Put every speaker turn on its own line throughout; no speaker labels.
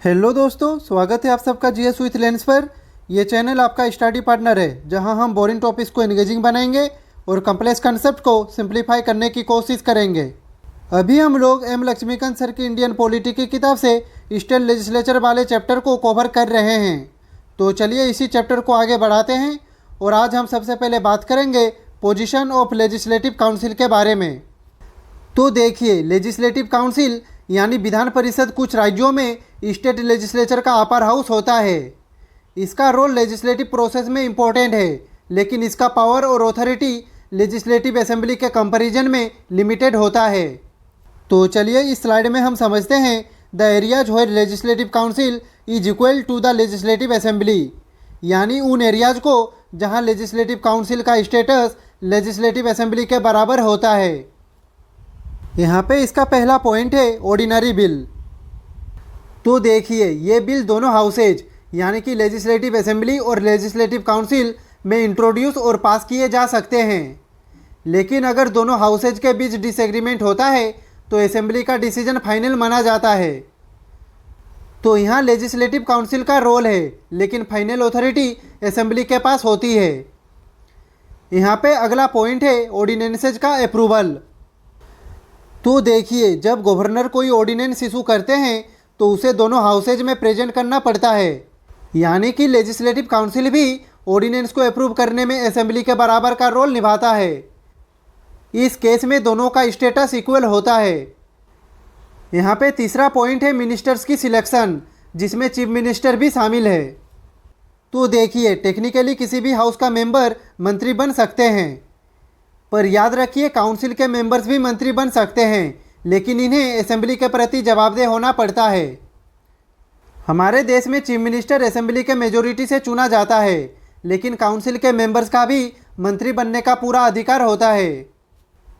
Hello दोस्तों, स्वागत है आप सबका जीएस विथ लेंस पर। यह चैनल आपका स्टडी पार्टनर है जहां हम बोरिंग टॉपिक्स को एंगेजिंग बनाएंगे और कम्प्लेक्स कंसेप्ट को सिंप्लीफाई करने की कोशिश करेंगे। अभी हम लोग एम लक्ष्मीकांत सर की इंडियन पॉलिटी की किताब से स्टेट लेजिस्लेचर वाले चैप्टर को कवर कर रहे हैं। तो चलिए इसी चैप्टर को आगे बढ़ाते हैं और आज हम सबसे पहले बात करेंगे पोजीशन ऑफ लेजिस्लेटिव काउंसिल के बारे में। तो देखिए, लेजिस्लेटिव काउंसिल यानी विधान परिषद कुछ राज्यों में स्टेट लेजिस्लेचर का अपर हाउस होता है। इसका रोल लेजिस्लेटिव प्रोसेस में इम्पोर्टेंट है, लेकिन इसका पावर और ऑथोरिटी लेजिस्लेटिव असेंबली के कंपैरिजन में लिमिटेड होता है। तो चलिए इस स्लाइड में हम समझते हैं the areas where legislative council is equal to the legislative assembly, यानी उन एरियाज को जहां लेजिस्लेटिव काउंसिल का स्टेटस लेजिस्लेटिव असेंबली के बराबर होता है। यहाँ पे इसका पहला पॉइंट है ऑर्डिनरी बिल। तो देखिए, ये बिल दोनों हाउसेज यानी कि लेजिस्लेटिव असेंबली और लेजिस्लेटिव काउंसिल में इंट्रोड्यूस और पास किए जा सकते हैं, लेकिन अगर दोनों हाउसेज के बीच डिसएग्रीमेंट होता है तो असेंबली का डिसीजन फाइनल माना जाता है। तो यहाँ लेजिस्लेटिव काउंसिल का रोल है, लेकिन फाइनल अथॉरिटी असेंबली के पास होती है। यहाँ पे अगला पॉइंट है ऑर्डिनेंसेज का अप्रूवल। तो देखिए, जब गवर्नर कोई ऑर्डिनेंस इशू करते हैं तो उसे दोनों हाउसेज में प्रेजेंट करना पड़ता है, यानी कि लेजिस्लेटिव काउंसिल भी ऑर्डिनेंस को अप्रूव करने में असेंबली के बराबर का रोल निभाता है। इस केस में दोनों का स्टेटस इक्वल होता है। यहाँ पे तीसरा पॉइंट है मिनिस्टर्स की सिलेक्शन, जिसमें चीफ मिनिस्टर भी शामिल है। तो देखिए, टेक्निकली किसी भी हाउस का मेंबर मंत्री बन सकते हैं, पर याद रखिए काउंसिल के मेंबर्स भी मंत्री बन सकते हैं, लेकिन इन्हें असेंबली के प्रति जवाबदेह होना पड़ता है। हमारे देश में चीफ मिनिस्टर असेंबली के मेजोरिटी से चुना जाता है, लेकिन काउंसिल के मेंबर्स का भी मंत्री बनने का पूरा अधिकार होता है।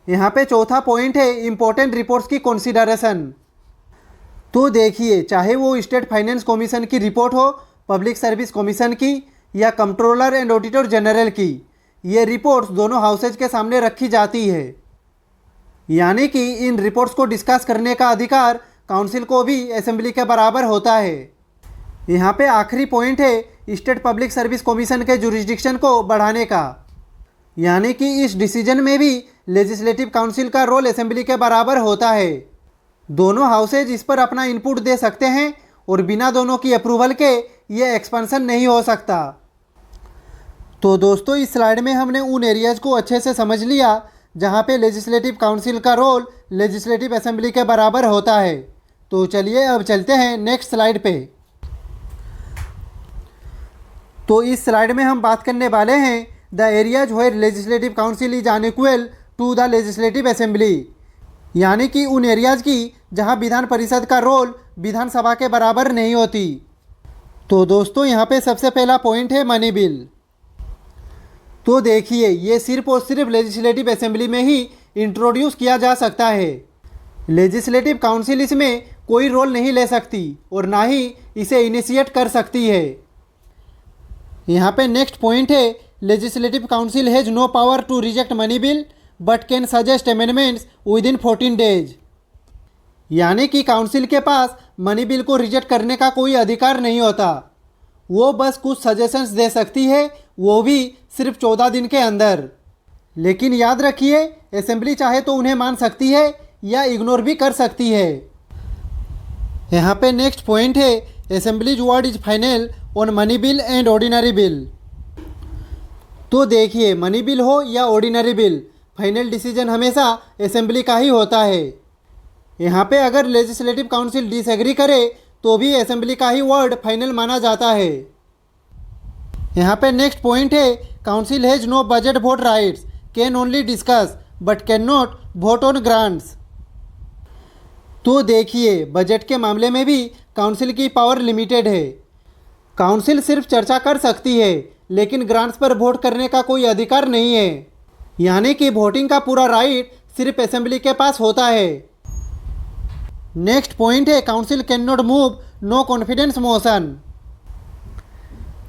यहाँ पे चौथा पॉइंट है इम्पोर्टेंट रिपोर्ट्स की कंसीडरेशन। तो देखिए, चाहे वो स्टेट फाइनेंस कमीशन की रिपोर्ट हो, पब्लिक सर्विस कमीशन की या कंट्रोलर एंड ऑडिटर जनरल की, ये रिपोर्ट्स दोनों हाउसेज के सामने रखी जाती है, यानी कि इन रिपोर्ट्स को डिस्कस करने का अधिकार काउंसिल को भी असेंबली के बराबर होता है। यहाँ पे आखिरी पॉइंट है स्टेट पब्लिक सर्विस कमीशन के जुरिस्डिक्शन को बढ़ाने का, यानी कि इस डिसीजन में भी लेजिस्लेटिव काउंसिल का रोल असेंबली के बराबर होता है। दोनों हाउसेज इस पर अपना इनपुट दे सकते हैं और बिना दोनों की अप्रूवल के ये एक्सपेंशन नहीं हो सकता। तो दोस्तों, इस स्लाइड में हमने उन एरियाज को अच्छे से समझ लिया जहाँ पे लेजिस्लेटिव काउंसिल का रोल लेजिस्लेटिव असेंबली के बराबर होता है। तो चलिए अब चलते हैं नेक्स्ट स्लाइड पे। तो इस स्लाइड में हम बात करने वाले हैं the areas where legislative council is unequal to the legislative assembly, यानी कि उन एरियाज की जहाँ विधान परिषद का रोल विधानसभा के बराबर नहीं होती। तो दोस्तों, यहाँ पे सबसे पहला पॉइंट है मनी बिल। तो देखिए, ये सिर्फ और सिर्फ लेजिस्लेटिव असेंबली में ही इंट्रोड्यूस किया जा सकता है। लेजिस्लेटिव काउंसिल इसमें कोई रोल नहीं ले सकती और ना ही इसे इनिशिएट कर सकती है। यहाँ पे नेक्स्ट पॉइंट है legislative council has no power to reject money bill but can suggest amendments within 14 days, यानी कि काउंसिल के पास मनी बिल को रिजेक्ट करने का कोई अधिकार नहीं होता। वो बस कुछ सजेशंस दे सकती है, वो भी सिर्फ 14 दिन के अंदर। लेकिन याद रखिए, असेंबली चाहे तो उन्हें मान सकती है या इग्नोर भी कर सकती है। यहाँ पे नेक्स्ट पॉइंट है assemblies word is final on money bill and ordinary bill. तो देखिए, मनी बिल हो या ऑर्डिनरी बिल, फाइनल डिसीजन हमेशा असेंबली का ही होता है। यहाँ पे अगर लेजिस्लेटिव काउंसिल डिसएग्री करे तो भी असेंबली का ही वर्ड फाइनल माना जाता है। यहाँ पे नेक्स्ट पॉइंट है council has no budget vote rights, can only discuss but cannot vote on grants. तो देखिए, बजट के मामले में भी काउंसिल की पावर लिमिटेड है। काउंसिल सिर्फ चर्चा कर सकती है, लेकिन ग्रांट्स पर वोट करने का कोई अधिकार नहीं है, यानी कि वोटिंग का पूरा राइट सिर्फ असेंबली के पास होता है। नेक्स्ट पॉइंट है council cannot move no confidence motion,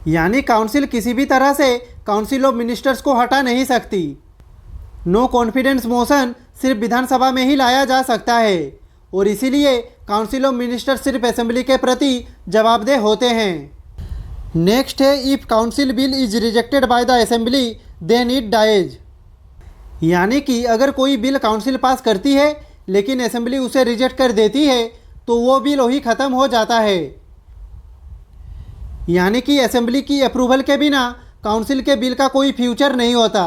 यानी काउंसिल किसी भी तरह से काउंसिल ऑफ मिनिस्टर्स को हटा नहीं सकती। नो कॉन्फिडेंस मोशन सिर्फ विधानसभा में ही लाया जा सकता है और इसीलिए काउंसिल ऑफ मिनिस्टर सिर्फ असेंबली के प्रति जवाबदेह होते हैं। नेक्स्ट है, if council bill is rejected by the assembly then it dies. यानी कि अगर कोई बिल काउंसिल पास करती है लेकिन असेंबली उसे रिजेक्ट कर देती है तो वो बिल वही ख़त्म हो जाता है। यानी कि असेंबली की अप्रूवल के बिना काउंसिल के बिल का कोई फ्यूचर नहीं होता।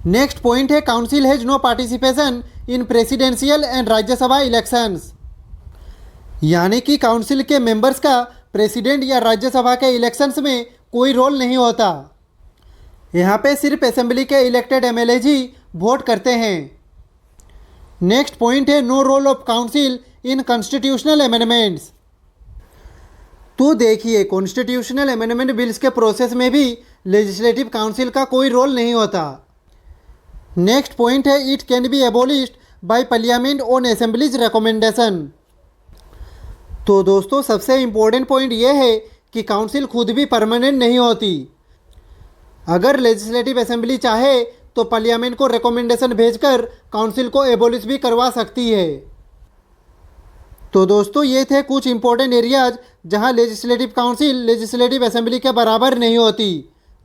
नेक्स्ट पॉइंट है, council has no participation in presidential and Rajya Sabha elections. यानी कि काउंसिल के मेंबर्स का प्रेसिडेंट या राज्यसभा के इलेक्शंस में कोई रोल नहीं होता। यहाँ पे सिर्फ असेंबली के इलेक्टेड एमएलएज ही वोट करते हैं। नेक्स्ट पॉइंट है, no role of council in constitutional amendments. तो देखिए, कॉन्स्टिट्यूशनल अमेंडमेंट बिल्स के प्रोसेस में भी लेजिस्लेटिव काउंसिल का कोई रोल नहीं होता। नेक्स्ट पॉइंट है, it can be abolished by parliament on assembly's recommendation. तो दोस्तों, सबसे इम्पोर्टेंट पॉइंट ये है कि काउंसिल खुद भी परमानेंट नहीं होती। अगर लेजिस्लेटिव असेंबली चाहे तो पार्लियामेंट को रिकमेंडेशन भेजकर काउंसिल को एबोलिश भी करवा सकती है। तो दोस्तों, ये थे कुछ इंपॉर्टेंट एरियाज जहां लेजिस्लेटिव काउंसिल लेजिस्लेटिव असेंबली के बराबर नहीं होती।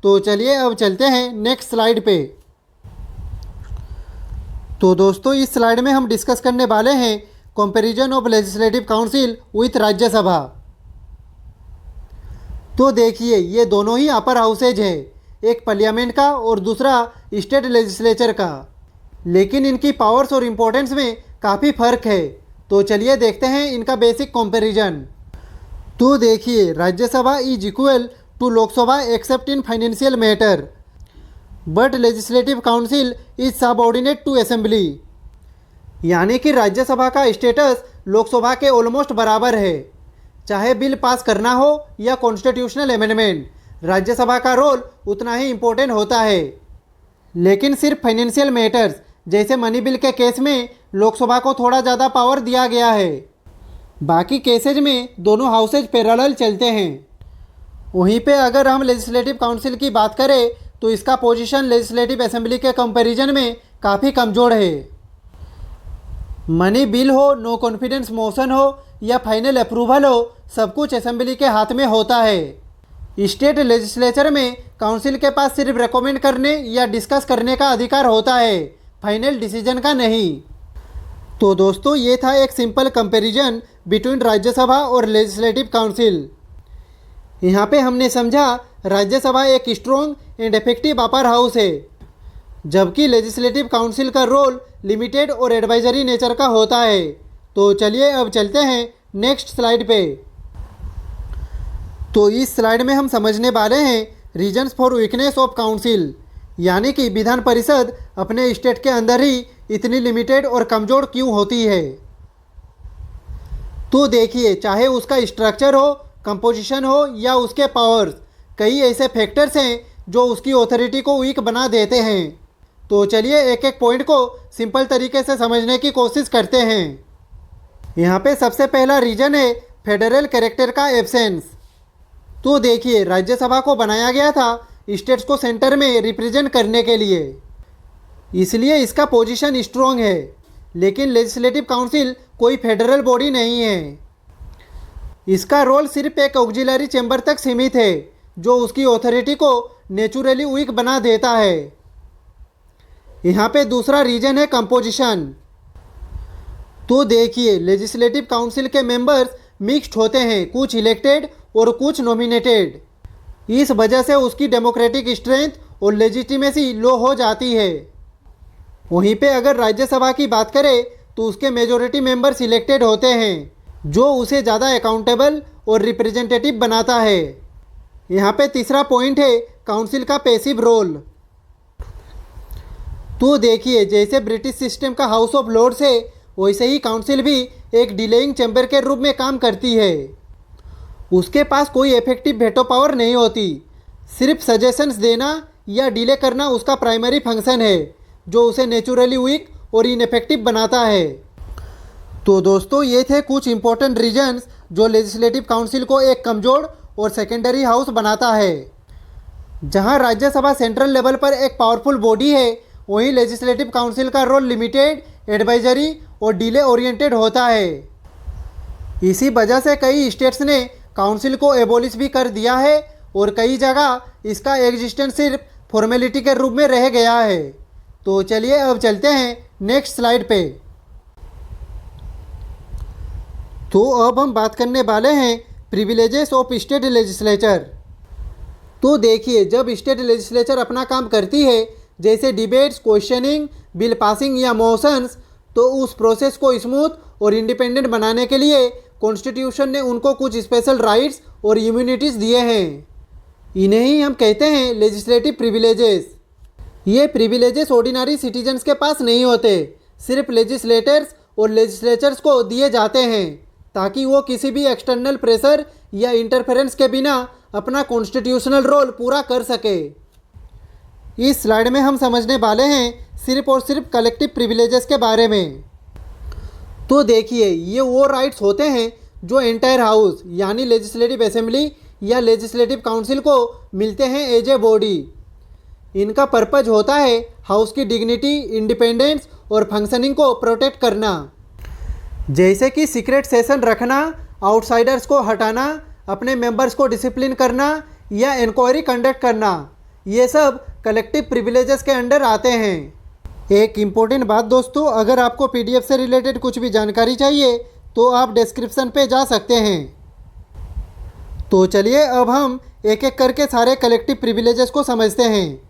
तो चलिए अब चलते हैं नेक्स्ट स्लाइड पे। तो दोस्तों, इस स्लाइड में हम डिस्कस करने वाले हैं comparison of legislative council with Rajya Sabha. तो देखिए, ये दोनों ही अपर हाउसेज है, एक पार्लियामेंट का और दूसरा स्टेट लेजिस्लेचर का, लेकिन इनकी पावर्स और इम्पोर्टेंस में काफ़ी फ़र्क है। तो चलिए देखते हैं इनका बेसिक कंपैरिजन। तो देखिए, Rajya Sabha is equal to Lok Sabha except in financial matter, but legislative council is subordinate to assembly. यानी कि राज्यसभा का स्टेटस लोकसभा के ऑलमोस्ट बराबर है। चाहे बिल पास करना हो या कॉन्स्टिट्यूशनल अमेंडमेंट, राज्यसभा का रोल उतना ही इम्पोर्टेंट होता है। लेकिन सिर्फ फाइनेंशियल मैटर्स जैसे मनी बिल के केस में लोकसभा को थोड़ा ज़्यादा पावर दिया गया है। बाकी केसेज में दोनों हाउसेज पैरेलल चलते हैं। वहीं पे अगर हम लेजिस्लेटिव काउंसिल की बात करें तो इसका पोजीशन लेजिस्लेटिव असेंबली के कंपैरिजन में काफ़ी कमज़ोर है। मनी बिल हो, नो कॉन्फिडेंस मोशन हो या फाइनल अप्रूवल हो, सब कुछ असेंबली के हाथ में होता है। स्टेट लेजिस्लेचर में काउंसिल के पास सिर्फ रिकमेंड करने या डिस्कस करने का अधिकार होता है, फाइनल डिसीजन का नहीं। तो दोस्तों, ये था एक सिंपल कंपैरिजन बिटवीन राज्यसभा और लेजिस्लेटिव काउंसिल। यहाँ पे हमने समझा राज्यसभा एक strong and effective upper house है, जबकि लेजिस्लेटिव काउंसिल का रोल लिमिटेड और एडवाइजरी नेचर का होता है। तो चलिए अब चलते हैं नेक्स्ट स्लाइड पे। तो इस स्लाइड में हम समझने वाले हैं reasons for weakness of council, यानी कि विधान परिषद अपने स्टेट के अंदर ही इतनी लिमिटेड और कमज़ोर क्यों होती है। तो देखिए, चाहे उसका स्ट्रक्चर हो, कंपोजिशन हो या उसके पावर्स, कई ऐसे फैक्टर्स हैं जो उसकी ऑथोरिटी को वीक बना देते हैं। तो चलिए एक एक पॉइंट को सिंपल तरीके से समझने की कोशिश करते हैं। यहाँ पे सबसे पहला रीजन है फेडरल कैरेक्टर का एब्सेंस। तो देखिए, राज्यसभा को बनाया गया था स्टेट्स को सेंटर में रिप्रेजेंट करने के लिए, इसलिए इसका पोजीशन स्ट्रॉन्ग है। लेकिन लेजिस्लेटिव काउंसिल कोई फेडरल बॉडी नहीं है। इसका रोल सिर्फ एक ऑक्सिलरी चैम्बर तक सीमित है, जो उसकी ऑथोरिटी को नेचुरली वीक बना देता है। यहाँ पे दूसरा रीजन है कंपोजिशन। तो देखिए, लेजिस्लेटिव काउंसिल के मेंबर्स मिक्स्ड होते हैं, कुछ इलेक्टेड और कुछ नॉमिनेटेड। इस वजह से उसकी डेमोक्रेटिक स्ट्रेंथ और लेजिटिमेसी लो हो जाती है। वहीं पे अगर राज्यसभा की बात करें तो उसके मेजॉरिटी मेंबर्स इलेक्टेड होते हैं, जो उसे ज़्यादा अकाउंटेबल और रिप्रेजेंटेटिव बनाता है। यहाँ पे तीसरा पॉइंट है काउंसिल का पैसिव रोल। तो देखिए, जैसे ब्रिटिश सिस्टम का हाउस ऑफ लॉर्ड्स है, वैसे ही काउंसिल भी एक डिलेइंग चैम्बर के रूप में काम करती है। उसके पास कोई इफेक्टिव वेटो पावर नहीं होती, सिर्फ सजेशंस देना या डिले करना उसका प्राइमरी फंक्शन है, जो उसे नेचुरली वीक और इनइफेक्टिव बनाता है। तो दोस्तों, ये थे कुछ इंपॉर्टेंट रीजन्स जो लेजिस्लेटिव काउंसिल को एक कमज़ोर और सेकेंडरी हाउस बनाता है। जहां राज्यसभा सेंट्रल लेवल पर एक पावरफुल बॉडी है, वहीं लेजिस्लेटिव काउंसिल का रोल लिमिटेड, एडवाइजरी और डिले ओरिएंटेड होता है। इसी वजह से कई स्टेट्स ने काउंसिल को एबोलिश भी कर दिया है और कई जगह इसका एग्जिस्टेंस सिर्फ फॉर्मेलिटी के रूप में रह गया है। तो चलिए अब चलते हैं नेक्स्ट स्लाइड पे। तो अब हम बात करने वाले हैं प्रिविलेजेस ऑफ स्टेट लेजिस्लेचर। तो देखिए, जब स्टेट लेजिस्लेचर अपना काम करती है जैसे डिबेट्स, क्वेश्चनिंग, बिल पासिंग या मोशंस, तो उस प्रोसेस को स्मूथ और इंडिपेंडेंट बनाने के लिए कॉन्स्टिट्यूशन ने उनको कुछ स्पेशल राइट्स और इम्यूनिटीज़ दिए हैं। इन्हें ही हम कहते हैं लेजिस्लेटिव प्रिविलेजेस। ये प्रिविलेजेस ऑर्डिनरी सिटीजन्स के पास नहीं होते, सिर्फ लेजिस्लेटर्स और लेजिस्लेचर्स को दिए जाते हैं ताकि वो किसी भी एक्सटर्नल प्रेशर या इंटरफेरेंस के बिना अपना कॉन्स्टिट्यूशनल रोल पूरा कर सके। इस स्लाइड में हम समझने वाले हैं सिर्फ और सिर्फ कलेक्टिव प्रिविलेजेस के बारे में। तो देखिए, ये वो राइट्स होते हैं जो एंटायर हाउस यानी लेजिस्लेटिव असेंबली या लेजिस्लेटिव काउंसिल को मिलते हैं एज ए बॉडी। इनका पर्पज होता है हाउस की डिग्निटी, इंडिपेंडेंस और फंक्शनिंग को प्रोटेक्ट करना, जैसे कि सीक्रेट सेशन रखना, आउटसाइडर्स को हटाना, अपने मेंबर्स को डिसिप्लिन करना या इंक्वायरी कंडक्ट करना। ये सब कलेक्टिव प्रिविलेजेस के अंडर आते हैं। एक इम्पोर्टेंट बात दोस्तों, अगर आपको पीडीएफ से रिलेटेड कुछ भी जानकारी चाहिए तो आप डिस्क्रिप्शन पे जा सकते हैं। तो चलिए अब हम एक एक करके सारे कलेक्टिव प्रिविलेजेस को समझते हैं।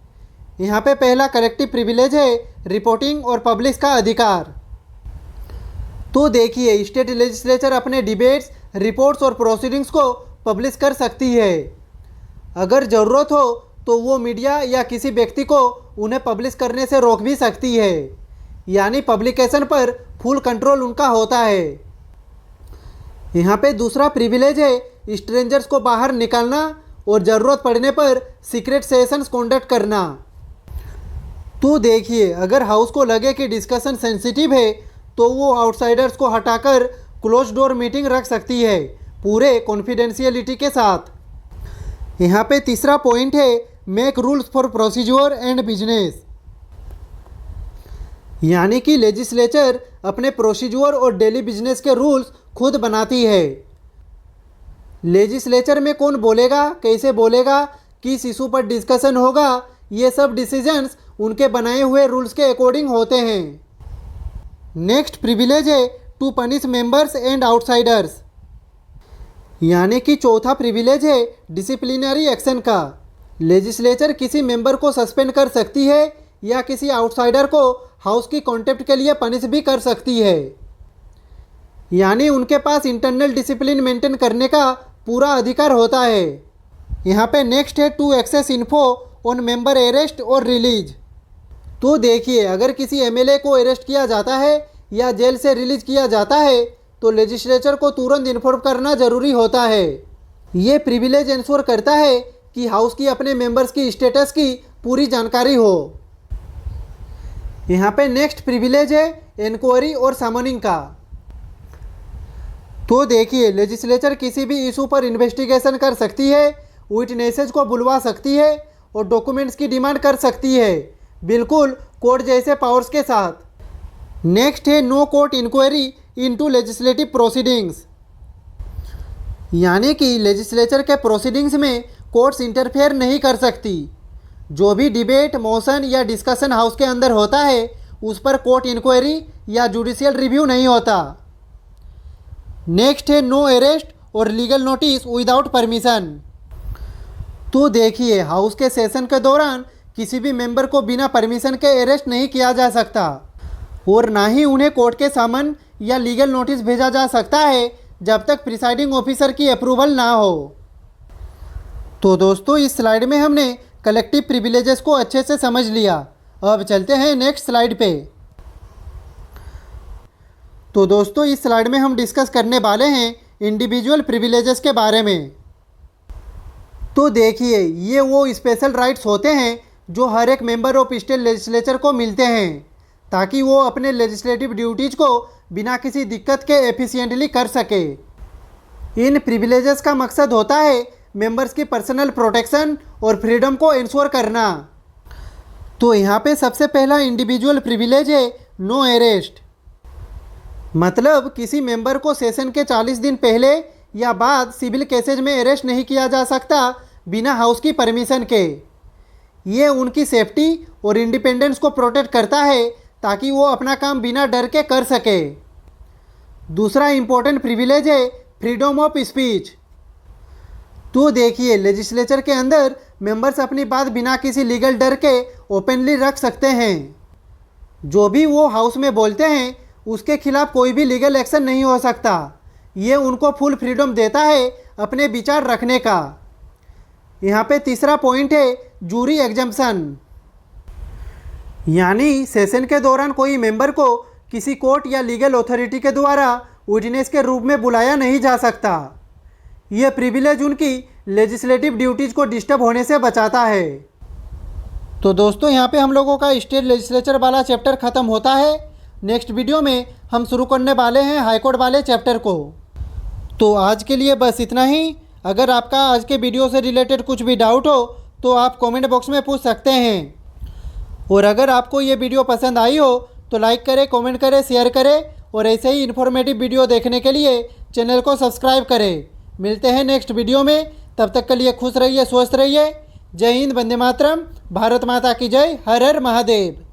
यहाँ पे पहला कलेक्टिव प्रिविलेज है रिपोर्टिंग और पब्लिश का अधिकार। तो देखिए, स्टेट लेजिस्लेचर अपने डिबेट्स, रिपोर्ट्स और प्रोसीडिंग्स को पब्लिश कर सकती है। अगर ज़रूरत हो तो वो मीडिया या किसी व्यक्ति को उन्हें पब्लिश करने से रोक भी सकती है, यानी पब्लिकेशन पर फुल कंट्रोल उनका होता है। यहाँ पे दूसरा प्रिविलेज है स्ट्रेंजर्स को बाहर निकालना और ज़रूरत पड़ने पर सीक्रेट सेशंस कंडक्ट करना। तो देखिए, अगर हाउस को लगे कि डिस्कशन सेंसिटिव है तो वो आउटसाइडर्स को हटाकर क्लोज डोर मीटिंग रख सकती है पूरे कॉन्फिडेंशियलिटी के साथ। यहाँ पे तीसरा पॉइंट है make rules for procedure and business, यानी कि लेजिस्लेचर अपने प्रोसीजर और डेली बिजनेस के रूल्स खुद बनाती है। लेजिस्लेचर में कौन बोलेगा, कैसे बोलेगा, किस इशू पर डिस्कशन होगा, ये सब डिसीजंस उनके बनाए हुए रूल्स के अकॉर्डिंग होते हैं। नेक्स्ट प्रिविलेज है to punish members and outsiders, यानी कि चौथा प्रिविलेज है डिसिप्लिनरी एक्शन का। लेजिस्लेचर किसी मेंबर को सस्पेंड कर सकती है या किसी आउटसाइडर को हाउस की कॉन्टेम्प्ट के लिए पनिश भी कर सकती है, यानी उनके पास इंटरनल डिसिप्लिन मेंटेन करने का पूरा अधिकार होता है। यहाँ पे नेक्स्ट है to access info on member arrest और रिलीज। तो देखिए, अगर किसी एमएलए को अरेस्ट किया जाता है या जेल से रिलीज किया जाता है तो लेजिस्लेचर को तुरंत इन्फॉर्म करना ज़रूरी होता है। ये प्रिविलेज इंश्योर करता है कि हाउस की अपने मेंबर्स की स्टेटस की पूरी जानकारी हो। यहाँ पे नेक्स्ट प्रिविलेज है इंक्वायरी और समनिंग का। तो देखिए, लेजिस्लेचर किसी भी इशू पर इन्वेस्टिगेशन कर सकती है, विटनेसेस को बुलवा सकती है और डॉक्यूमेंट्स की डिमांड कर सकती है, बिल्कुल कोर्ट जैसे पावर्स के साथ। नेक्स्ट है no court inquiry into legislative proceedings, यानी कि लेजिस्लेचर के प्रोसीडिंग्स में कोर्ट्स इंटरफेयर नहीं कर सकती। जो भी डिबेट, मोशन या डिस्कशन हाउस के अंदर होता है उस पर कोर्ट इंक्वायरी या जुडिशियल रिव्यू नहीं होता। नेक्स्ट है नो अरेस्ट और लीगल नोटिस विदाउट परमिशन। तो देखिए, हाउस के सेशन के दौरान किसी भी मेंबर को बिना परमिशन के अरेस्ट नहीं किया जा सकता और ना ही उन्हें कोर्ट के सामन या लीगल नोटिस भेजा जा सकता है जब तक प्रिसाइडिंग ऑफिसर की अप्रूवल ना हो। तो दोस्तों, इस स्लाइड में हमने कलेक्टिव प्रिविलेजेस को अच्छे से समझ लिया। अब चलते हैं नेक्स्ट स्लाइड पे। तो दोस्तों, इस स्लाइड में हम डिस्कस करने वाले हैं इंडिविजुअल प्रिविलेजेस के बारे में। तो देखिए, ये वो स्पेशल राइट्स होते हैं जो हर एक मेंबर ऑफ स्टेट लेजिस्लेचर को मिलते हैं ताकि वो अपने लेजिस्लेटिव ड्यूटीज को बिना किसी दिक्कत के एफिशिएंटली कर सके। इन प्रिविलेजेस का मकसद होता है मेंबर्स की पर्सनल प्रोटेक्शन और फ्रीडम को इंश्योर करना। तो यहाँ पे सबसे पहला इंडिविजुअल प्रिविलेज है नो अरेस्ट। मतलब किसी मेंबर को सेशन के 40 दिन पहले या बाद सिविल केसेज में अरेस्ट नहीं किया जा सकता बिना हाउस की परमिशन के। ये उनकी सेफ्टी और इंडिपेंडेंस को प्रोटेक्ट करता है ताकि वो अपना काम बिना डर के कर सके। दूसरा इम्पोर्टेंट प्रिविलेज है फ्रीडम ऑफ स्पीच। तो देखिए, लेजिस्लेचर के अंदर मेंबर्स अपनी बात बिना किसी लीगल डर के ओपनली रख सकते हैं। जो भी वो हाउस में बोलते हैं उसके खिलाफ कोई भी लीगल एक्शन नहीं हो सकता। ये उनको फुल फ्रीडम देता है अपने विचार रखने का। यहाँ पे तीसरा पॉइंट है जूरी एग्जम्पशन, यानी सेशन के दौरान कोई मेंबर को किसी कोर्ट या लीगल अथॉरिटी के द्वारा विटनेस के रूप में बुलाया नहीं जा सकता। यह प्रिविलेज उनकी लेजिस्लेटिव ड्यूटीज़ को डिस्टर्ब होने से बचाता है। तो दोस्तों, यहाँ पे हम लोगों का स्टेट लेजिस्लेचर वाला चैप्टर ख़त्म होता है। नेक्स्ट वीडियो में हम शुरू करने वाले हैं हाईकोर्ट वाले चैप्टर को। तो आज के लिए बस इतना ही। अगर आपका आज के वीडियो से रिलेटेड कुछ भी डाउट हो तो आप कमेंट बॉक्स में पूछ सकते हैं। और अगर आपको ये वीडियो पसंद आई हो तो लाइक करें, कमेंट करें, शेयर करें और ऐसे ही इन्फॉर्मेटिव वीडियो देखने के लिए चैनल को सब्सक्राइब करें। मिलते हैं नेक्स्ट वीडियो में, तब तक के लिए खुश रहिए, स्वस्थ रहिए। जय हिंद, वंदे मातरम, भारत माता की जय, हर हर महादेव।